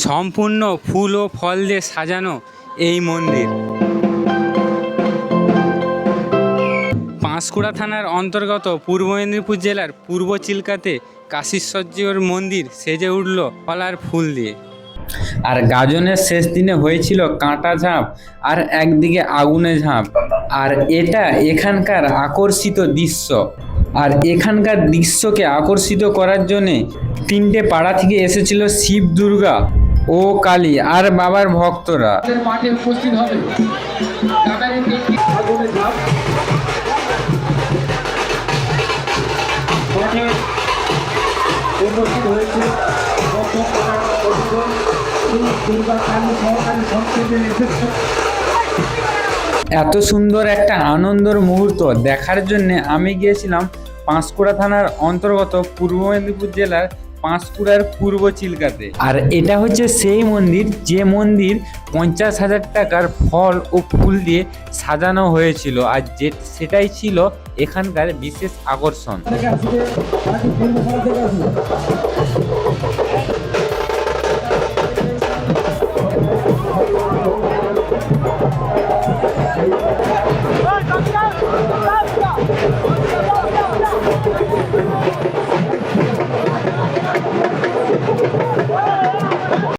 সম্পূর্ণ ফুল ও ফল দিয়ে সাজানো এই মন্দির। পাঁশকুড়া থানার অন্তর্গত পূর্ব মেদিনীপুর জেলার পূর্ব চিল্কাতে কাশীশ্বর্যর মন্দির সেজে উঠল ফলার ফুল দিয়ে। আর গাজনের শেষ দিনে হয়েছিল কাঁটা ঝাঁপ আর একদিকে আগুনে ঝাঁপ। আর এটা এখানকার আকর্ষিত দৃশ্য। আর এখানকার দৃশ্যকে আকর্ষিত করার জন্যে 3টে পাড়া থেকে এসেছিল শিব, দুর্গা ও কালী আর বাবার ভক্তরা। মাঠে উপস্থিত হবে উপস্থিত হয়েছে দুর্গা কালী সহকারী সংসদে এসেছে। এত সুন্দর একটা আনন্দের মুহূর্ত দেখার জন্য আমি গিয়েছিলাম পাঁশকুড়া থানার অন্তর্গত পূর্ব মেদিনীপুর জেলার পাঁশকুড়ার পূর্ব চিল্কাতে। আর এটা হচ্ছে সেই মন্দির যে মন্দির 50,000 টাকার ফল ও ফুল দিয়ে সাজানো হয়েছিল। আর সেটাই ছিল এখানকার বিশেষ আকর্ষণ।